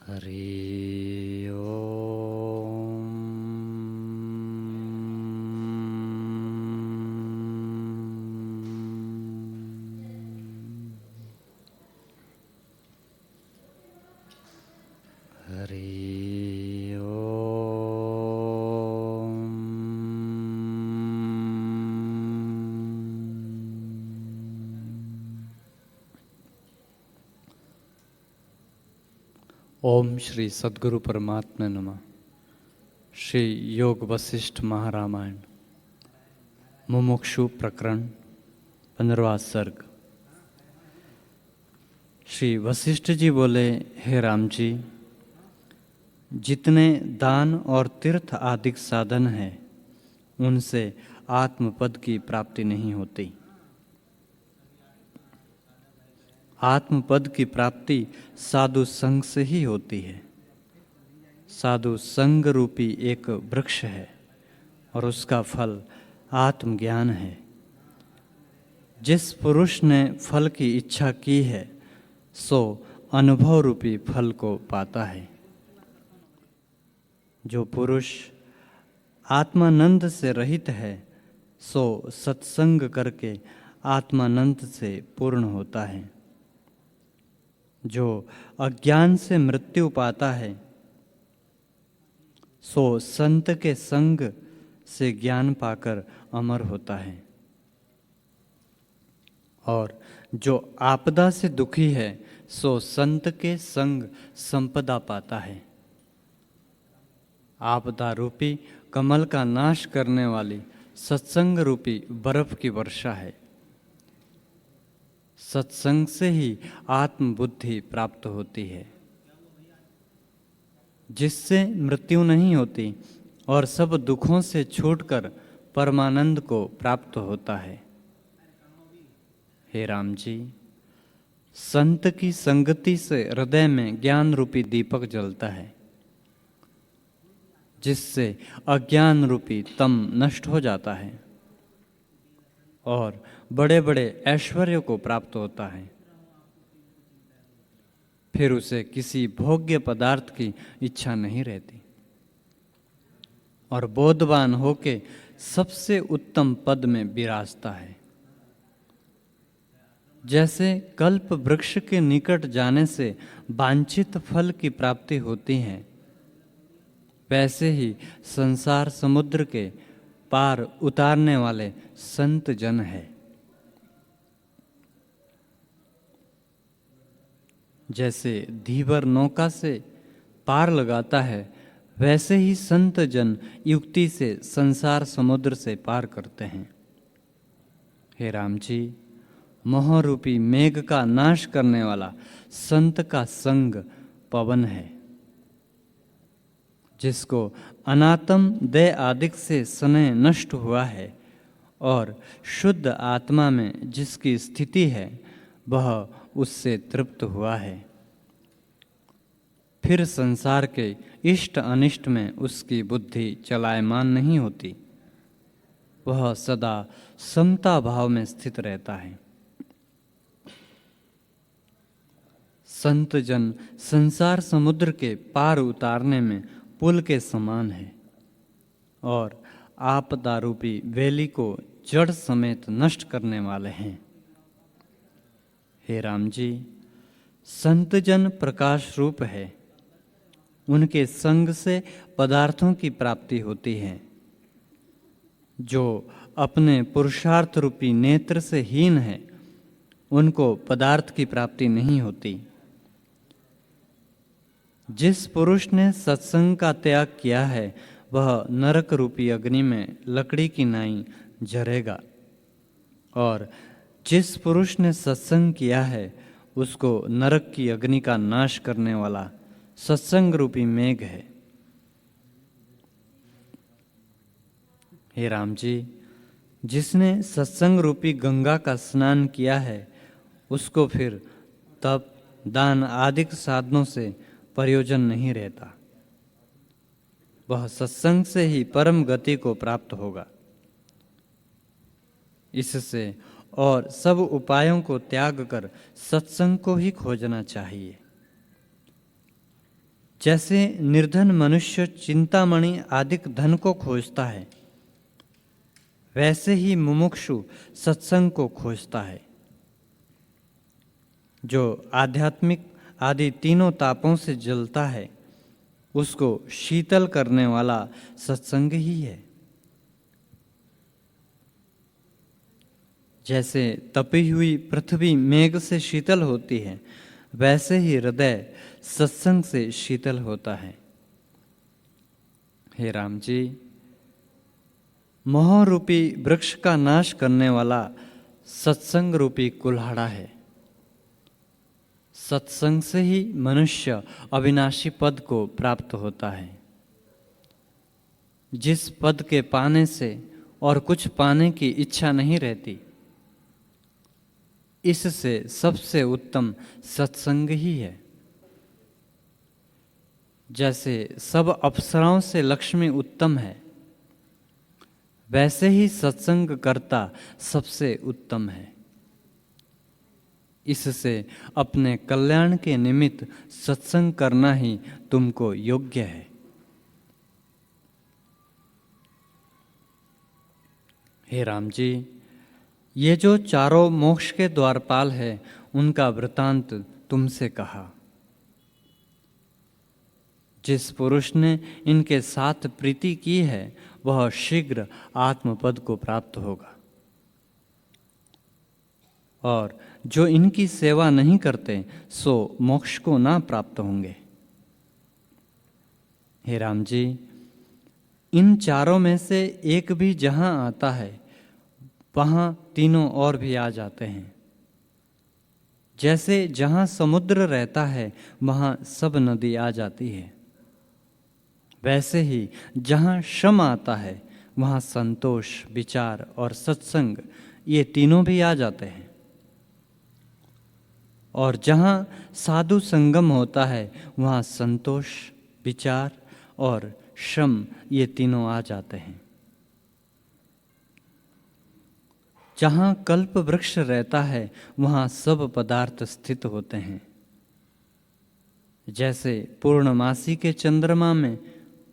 हरि ओम। हरि ओम। ओम श्री सद्गुरु परमात्मा नमः। श्री योग वशिष्ठ महारामायण मुमुक्षु प्रकरण 15वां सर्ग। श्री वशिष्ठ जी बोले, हे राम जी, जितने दान और तीर्थ आदि साधन हैं उनसे आत्मपद की प्राप्ति नहीं होती। आत्मपद की प्राप्ति साधु संग से ही होती है। साधु संग रूपी एक वृक्ष है और उसका फल आत्मज्ञान है। जिस पुरुष ने फल की इच्छा की है सो अनुभव रूपी फल को पाता है। जो पुरुष आत्मानंद से रहित है सो सत्संग करके आत्मानंद से पूर्ण होता है। जो अज्ञान से मृत्यु पाता है सो संत के संग से ज्ञान पाकर अमर होता है। और जो आपदा से दुखी है सो संत के संग संपदा पाता है। आपदा रूपी कमल का नाश करने वाली सत्संग रूपी बर्फ की वर्षा है। सत्संग से ही आत्मबुद्धि प्राप्त होती है, जिससे मृत्यु नहीं होती और सब दुखों से छूटकर परमानंद को प्राप्त होता है। हे राम जी, संत की संगति से हृदय में ज्ञान रूपी दीपक जलता है, जिससे अज्ञान रूपी तम नष्ट हो जाता है और बड़े बड़े ऐश्वर्य को प्राप्त होता है। फिर उसे किसी भोग्य पदार्थ की इच्छा नहीं रहती और बोधवान होके सबसे उत्तम पद में विराजता है। जैसे कल्प वृक्ष के निकट जाने से वांछित फल की प्राप्ति होती है, वैसे ही संसार समुद्र के पार उतारने वाले संत जन है। जैसे धीवर नौका से पार लगाता है, वैसे ही संत जन युक्ति से संसार समुद्र से पार करते हैं। हे राम जी, मोह रूपी मेघ का नाश करने वाला संत का संग पवन है। जिसको अनात्म दय आदिक से स्नेह नष्ट हुआ है और शुद्ध आत्मा में जिसकी स्थिति है वह उससे तृप्त हुआ है। फिर संसार के इष्ट अनिष्ट में उसकी बुद्धि चलायमान नहीं होती। वह सदा समता भाव में स्थित रहता है। संत जन संसार समुद्र के पार उतारने में पुल के समान है और आपदा रूपी वेली को जड़ समेत नष्ट करने वाले हैं। हे राम जी, संत जन प्रकाश रूप है। उनके संग से पदार्थों की प्राप्ति होती है। जो अपने पुरुषार्थ रूपी नेत्र से हीन है उनको पदार्थ की प्राप्ति नहीं होती। जिस पुरुष ने सत्संग का त्याग किया है वह नरक रूपी अग्नि में लकड़ी की नाई जरेगा और जिस पुरुष ने सत्संग किया है उसको नरक की अग्नि का नाश करने वाला सत्संग रूपी मेघ है। हे राम जी, जिसने सत्संग रूपी गंगा का स्नान किया है उसको फिर तप दान आदि साधनों से प्रयोजन नहीं रहता। वह सत्संग से ही परम गति को प्राप्त होगा। इससे और सब उपायों को त्याग कर सत्संग को ही खोजना चाहिए। जैसे निर्धन मनुष्य चिंतामणि आदिक धन को खोजता है, वैसे ही मुमुक्षु सत्संग को खोजता है। जो आध्यात्मिक आदि तीनों तापों से जलता है, उसको शीतल करने वाला सत्संग ही है। जैसे तपी हुई पृथ्वी मेघ से शीतल होती है, वैसे ही हृदय सत्संग से शीतल होता है। हे राम जी, मोह रूपी वृक्ष का नाश करने वाला सत्संग रूपी कुल्हाड़ा है। सत्संग से ही मनुष्य अविनाशी पद को प्राप्त होता है। जिस पद के पाने से और कुछ पाने की इच्छा नहीं रहती, इससे सबसे उत्तम सत्संग ही है। जैसे सब अप्सराओं से लक्ष्मी उत्तम है, वैसे ही सत्संग करता सबसे उत्तम है। इससे अपने कल्याण के निमित्त सत्संग करना ही तुमको योग्य है। हे राम जी, ये जो चारों मोक्ष के द्वारपाल है, उनका वृतांत तुमसे कहा। जिस पुरुष ने इनके साथ प्रीति की है, वह शीघ्र आत्मपद को प्राप्त होगा, और जो इनकी सेवा नहीं करते सो मोक्ष को ना प्राप्त होंगे। हे राम जी, इन चारों में से एक भी जहां आता है, वहां तीनों और भी आ जाते हैं। जैसे जहां समुद्र रहता है, वहां सब नदी आ जाती है, वैसे ही जहां श्रम आता है, वहां संतोष, विचार और सत्संग, ये तीनों भी आ जाते हैं। और जहां साधु संगम होता है, वहां संतोष, विचार और श्रम, ये तीनों आ जाते हैं। जहां कल्प वृक्ष रहता है, वहां सब पदार्थ स्थित होते हैं। जैसे पूर्णमासी के चंद्रमा में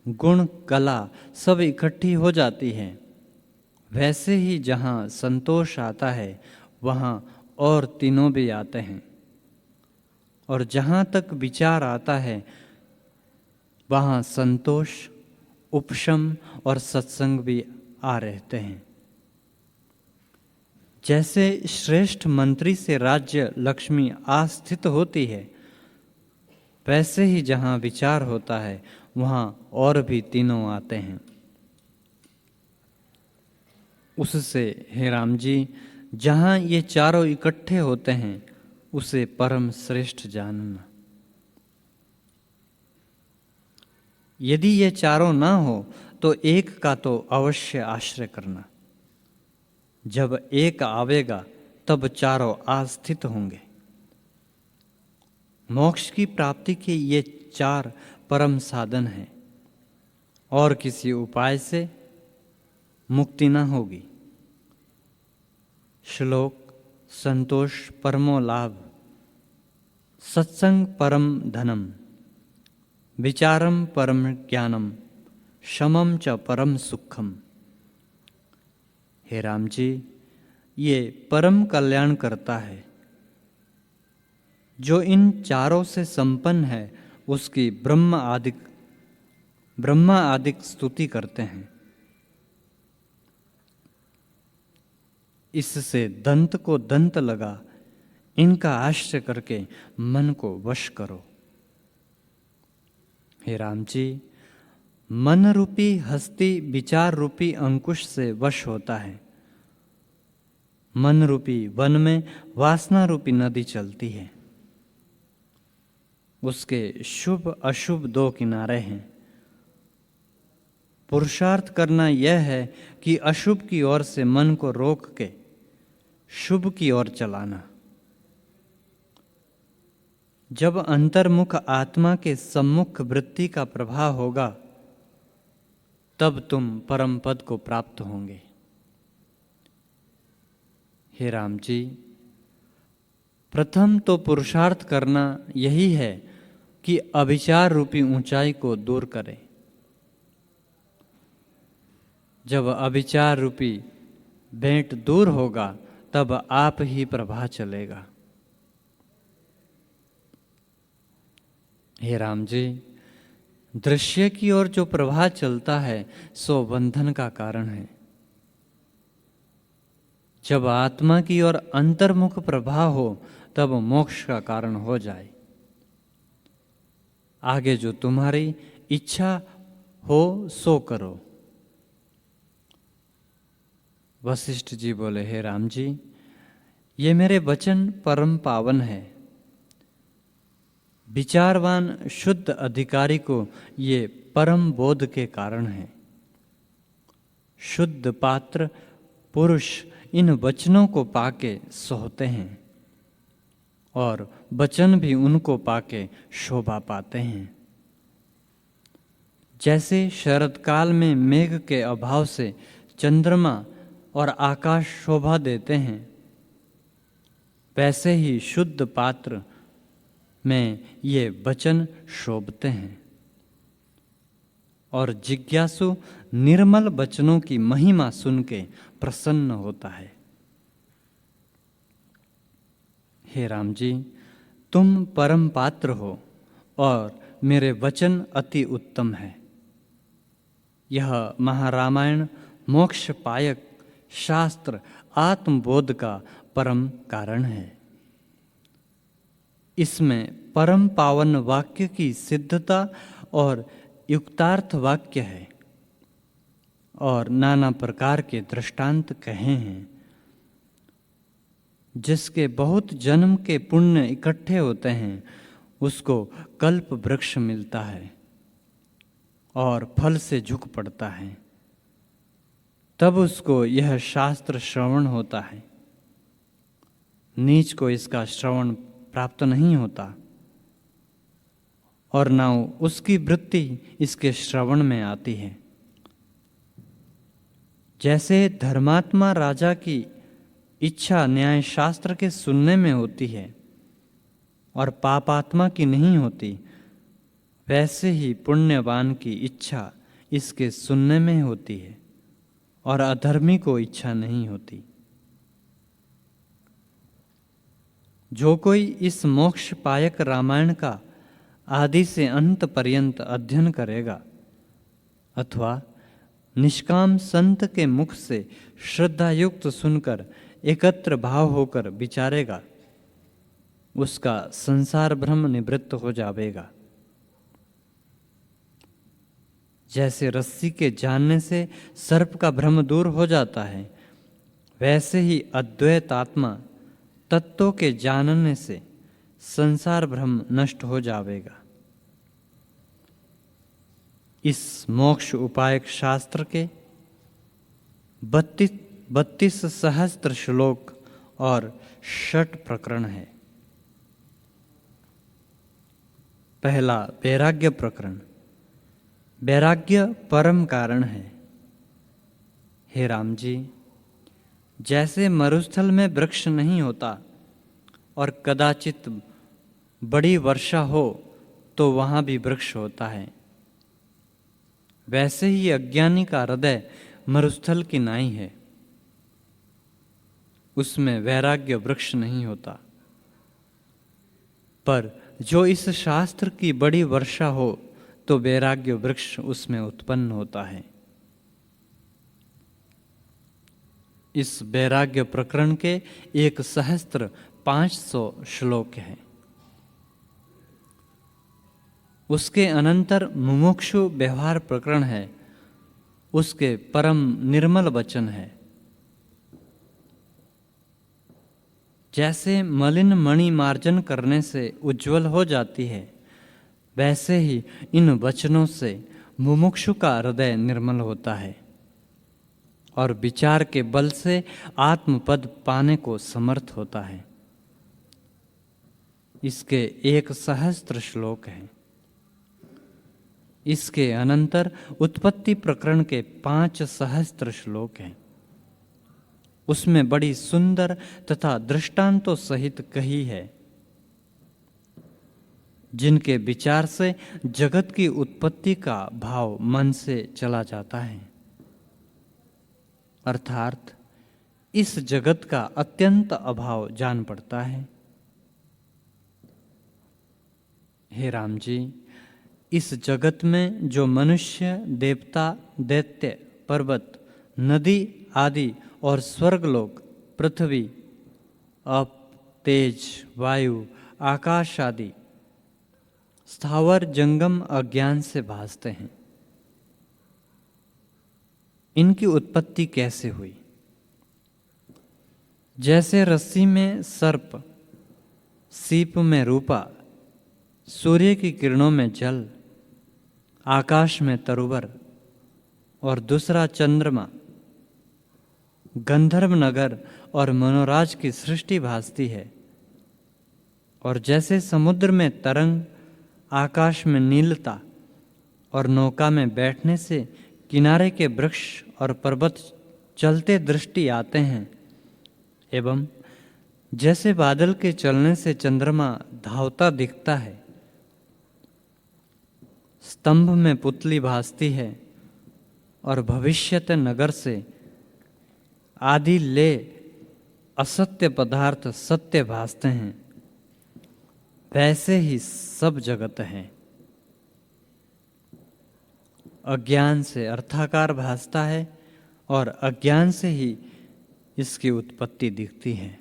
गुण, कला सब इकट्ठी हो जाती है, वैसे ही जहां संतोष आता है, वहां और तीनों भी आते हैं। और जहां तक विचार आता है, वहां संतोष, उपशम और सत्संग भी आ रहते हैं। जैसे श्रेष्ठ मंत्री से राज्य लक्ष्मी आस्थित होती है, वैसे ही जहां विचार होता है, वहां और भी तीनों आते हैं। उससे हे राम जी, जहां ये चारों इकट्ठे होते हैं, उसे परम श्रेष्ठ जानना। यदि ये चारों ना हो तो एक का तो अवश्य आश्रय करना। जब एक आवेगा, तब चारों आस्थित होंगे। मोक्ष की प्राप्ति के ये चार परम साधन हैं, और किसी उपाय से मुक्ति न होगी। श्लोक: संतोष परमो लाभ, सत्संग परम धनम, विचारम परम ज्ञानम, शमम च परम सुखम। हे राम जी, ये परम कल्याण करता है। जो इन चारों से संपन्न है, उसकी ब्रह्मा आदिक स्तुति करते हैं। इससे दंत को दंत लगा, इनका आश्रय करके मन को वश करो। हे राम जी, मन रूपी हस्ती विचार रूपी अंकुश से वश होता है। मन रूपी वन में वासना रूपी नदी चलती है। उसके शुभ अशुभ दो किनारे हैं। पुरुषार्थ करना यह है कि अशुभ की ओर से मन को रोक के शुभ की ओर चलाना। जब अंतर्मुख आत्मा के सम्मुख वृत्ति का प्रभाव होगा, तब तुम परम पद को प्राप्त होंगे। हे राम जी, प्रथम तो पुरुषार्थ करना यही है कि अभिचार रूपी ऊंचाई को दूर करे। जब अभिचार रूपी भेंट दूर होगा तब आप ही प्रभा चलेगा। हे राम जी, दृश्य की ओर जो प्रवाह चलता है सो बंधन का कारण है। जब आत्मा की ओर अंतर्मुख प्रवाह हो तब मोक्ष का कारण हो जाए। आगे जो तुम्हारी इच्छा हो सो करो। वशिष्ठ जी बोले, हे राम जी, ये मेरे वचन परम पावन है। विचारवान शुद्ध अधिकारी को ये परम बोध के कारण है। शुद्ध पात्र पुरुष इन वचनों को पाके सोते हैं और वचन भी उनको पाके शोभा पाते हैं। जैसे शरद काल में मेघ के अभाव से चंद्रमा और आकाश शोभा देते हैं, वैसे ही शुद्ध पात्र में ये वचन शोभते हैं और जिज्ञासु निर्मल वचनों की महिमा सुन के प्रसन्न होता है। हे राम जी, तुम परम पात्र हो और मेरे वचन अति उत्तम है। यह महारामायण मोक्ष पायक शास्त्र आत्मबोध का परम कारण है। इसमें परम पावन वाक्य की सिद्धता और युक्तार्थ वाक्य है और नाना प्रकार के दृष्टांत कहे हैं। जिसके बहुत जन्म के पुण्य इकट्ठे होते हैं उसको कल्प वृक्ष मिलता है और फल से झुक पड़ता है। तब उसको यह शास्त्र श्रवण होता है। नीच को इसका श्रवण प्राप्त नहीं होता और ना उसकी वृत्ति इसके श्रवण में आती है। जैसे धर्मात्मा राजा की इच्छा न्याय शास्त्र के सुनने में होती है और पापात्मा की नहीं होती, वैसे ही पुण्यवान की इच्छा इसके सुनने में होती है और अधर्मी को इच्छा नहीं होती। जो कोई इस मोक्ष पायक रामायण का आदि से अंत पर्यंत अध्ययन करेगा अथवा निष्काम संत के मुख से श्रद्धा युक्त सुनकर एकत्र भाव होकर विचारेगा, उसका संसार भ्रम निवृत्त हो जाएगा। जैसे रस्सी के जानने से सर्प का भ्रम दूर हो जाता है, वैसे ही अद्वैत आत्मा तत्वों के जानने से संसार भ्रम नष्ट हो जाएगा। इस मोक्ष उपायक शास्त्र के 32 सहस्त्र श्लोक और 6 प्रकरण है। पहला वैराग्य प्रकरण। वैराग्य परम कारण है। हे राम जी, जैसे मरुस्थल में वृक्ष नहीं होता और कदाचित बड़ी वर्षा हो तो वहाँ भी वृक्ष होता है, वैसे ही अज्ञानी का हृदय मरुस्थल की नाई है। उसमें वैराग्य वृक्ष नहीं होता, पर जो इस शास्त्र की बड़ी वर्षा हो तो वैराग्य वृक्ष उसमें उत्पन्न होता है। इस वैराग्य प्रकरण के 1500 श्लोक हैं। उसके अनंतर मुमुक्षु व्यवहार प्रकरण है। उसके परम निर्मल वचन है। जैसे मलिन मणि मार्जन करने से उज्जवल हो जाती है, वैसे ही इन वचनों से मुमुक्षु का हृदय निर्मल होता है और विचार के बल से आत्मपद पाने को समर्थ होता है। इसके 1000 श्लोक हैं। इसके अनंतर उत्पत्ति प्रकरण के 5000 श्लोक हैं। उसमें बड़ी सुंदर तथा दृष्टांतों सहित कही है। जिनके विचार से जगत की उत्पत्ति का भाव मन से चला जाता है, अर्थात इस जगत का अत्यंत अभाव जान पड़ता है। हे राम जी, इस जगत में जो मनुष्य, देवता, दैत्य, पर्वत, नदी आदि और स्वर्गलोक, पृथ्वी, अप, तेज, वायु, आकाश आदि स्थावर जंगम अज्ञान से भासते हैं, इनकी उत्पत्ति कैसे हुई? जैसे रस्सी में सर्प, सीप में रूपा, सूर्य की किरणों में जल, आकाश में तरुवर और दूसरा चंद्रमा, गंधर्व नगर और मनोराज की सृष्टि भासती है, और जैसे समुद्र में तरंग, आकाश में नीलता और नौका में बैठने से किनारे के वृक्ष और पर्वत चलते दृष्टि आते हैं, एवं जैसे बादल के चलने से चंद्रमा धावता दिखता है, स्तंभ में पुतली भासती है और भविष्यत नगर से आदि ले असत्य पदार्थ सत्य भासते हैं, वैसे ही सब जगत है। अज्ञान से अर्थाकार भासता है और अज्ञान से ही इसकी उत्पत्ति दिखती है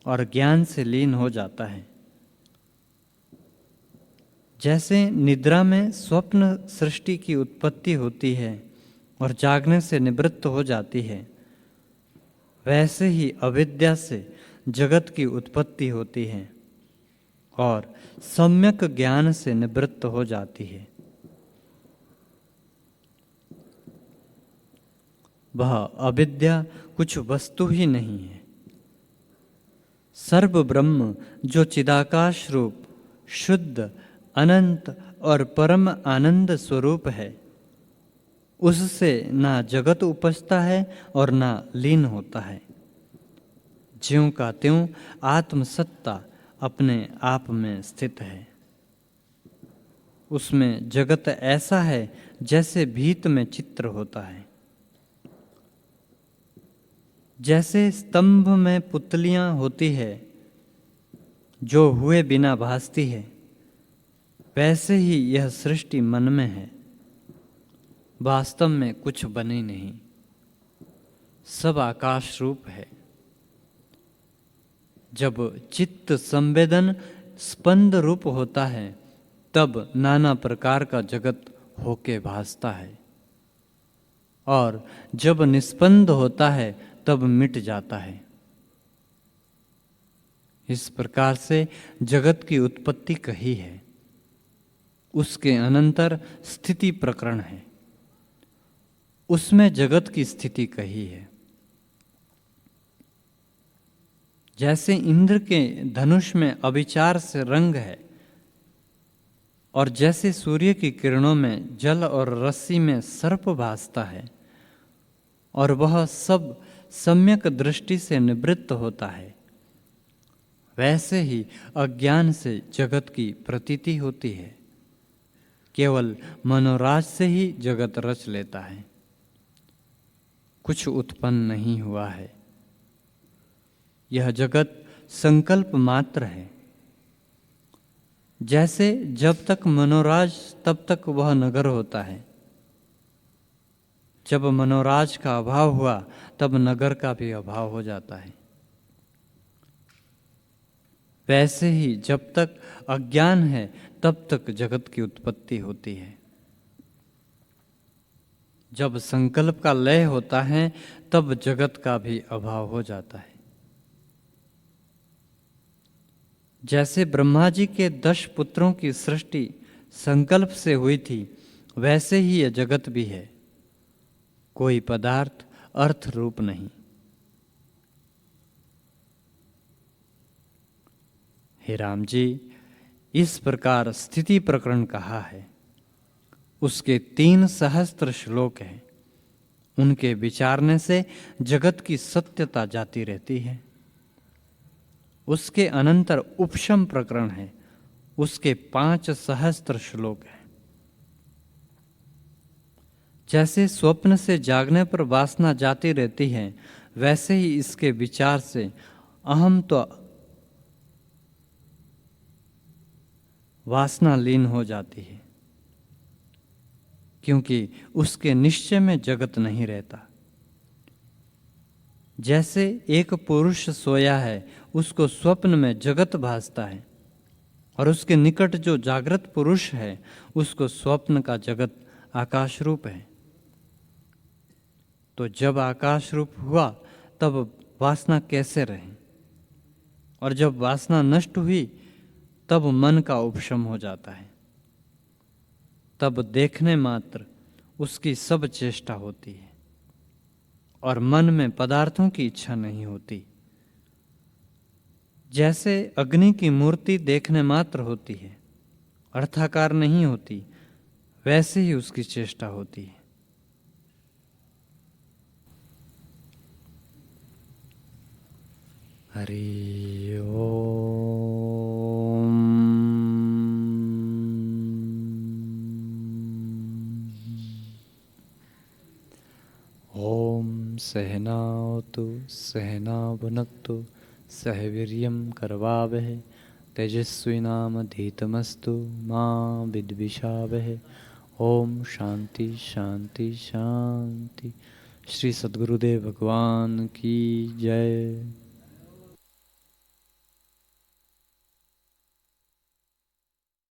और ज्ञान से लीन हो जाता है। जैसे निद्रा में स्वप्न सृष्टि की उत्पत्ति होती है और जागने से निवृत्त हो जाती है, वैसे ही अविद्या से जगत की उत्पत्ति होती है और सम्यक ज्ञान से निवृत्त हो जाती है। वह अविद्या कुछ वस्तु ही नहीं है। सर्व ब्रह्म जो चिदाकाश रूप, शुद्ध, अनंत और परम आनंद स्वरूप है, उससे ना जगत उपजता है और ना लीन होता है। ज्यों का त्यों आत्मसत्ता अपने आप में स्थित है। उसमें जगत ऐसा है जैसे भीत में चित्र होता है। जैसे स्तंभ में पुतलियां होती है जो हुए बिना भासती है, वैसे ही यह सृष्टि मन में है, वास्तव में कुछ बने नहीं, सब आकाश रूप है। जब चित्त संवेदन स्पंद रूप होता है, तब नाना प्रकार का जगत होके भासता है, और जब निस्पंद होता है तब मिट जाता है। इस प्रकार से जगत की उत्पत्ति कही है। उसके अनंतर स्थिति प्रकरण है, उसमें जगत की स्थिति कही है। जैसे इंद्र के धनुष में अविचार से रंग है, और जैसे सूर्य की किरणों में जल और रस्सी में सर्प भासता है, और वह सब सम्यक दृष्टि से निवृत्त होता है, वैसे ही अज्ञान से जगत की प्रतीति होती है। केवल मनोराज से ही जगत रच लेता है, कुछ उत्पन्न नहीं हुआ है। यह जगत संकल्प मात्र है। जैसे जब तक मनोराज तब तक वह नगर होता है, जब मनोराज का अभाव हुआ तब नगर का भी अभाव हो जाता है। वैसे ही जब तक अज्ञान है तब तक जगत की उत्पत्ति होती है। जब संकल्प का लय होता है तब जगत का भी अभाव हो जाता है। जैसे ब्रह्मा जी के 10 पुत्रों की सृष्टि संकल्प से हुई थी, वैसे ही यह जगत भी है, कोई पदार्थ अर्थ रूप नहीं। हे राम जी, इस प्रकार स्थिति प्रकरण कहा है। उसके 3 सहस्त्र श्लोक हैं। उनके विचारने से जगत की सत्यता जाती रहती है। उसके अनंतर उपशम प्रकरण है। उसके 5 सहस्त्र श्लोक हैं। जैसे स्वप्न से जागने पर वासना जाती रहती है, वैसे ही इसके विचार से अहम तो वासना लीन हो जाती है, क्योंकि उसके निश्चय में जगत नहीं रहता। जैसे एक पुरुष सोया है, उसको स्वप्न में जगत भासता है, और उसके निकट जो जागृत पुरुष है, उसको स्वप्न का जगत आकाश रूप है। तो जब आकाश रूप हुआ तब वासना कैसे रहे, और जब वासना नष्ट हुई तब मन का उपशम हो जाता है। तब देखने मात्र उसकी सब चेष्टा होती है और मन में पदार्थों की इच्छा नहीं होती। जैसे अग्नि की मूर्ति देखने मात्र होती है, अर्थाकार नहीं होती, वैसे ही उसकी चेष्टा होती है। हरि ओम। ओम सहनावतु सहना भुनक्तु सह वीर्यं करवावहै तेजस्विनामधीतमस्तु मा विद्विषावहै। ओम शांति शांति शांति। श्री सद्गुरुदेव भगवान की जय।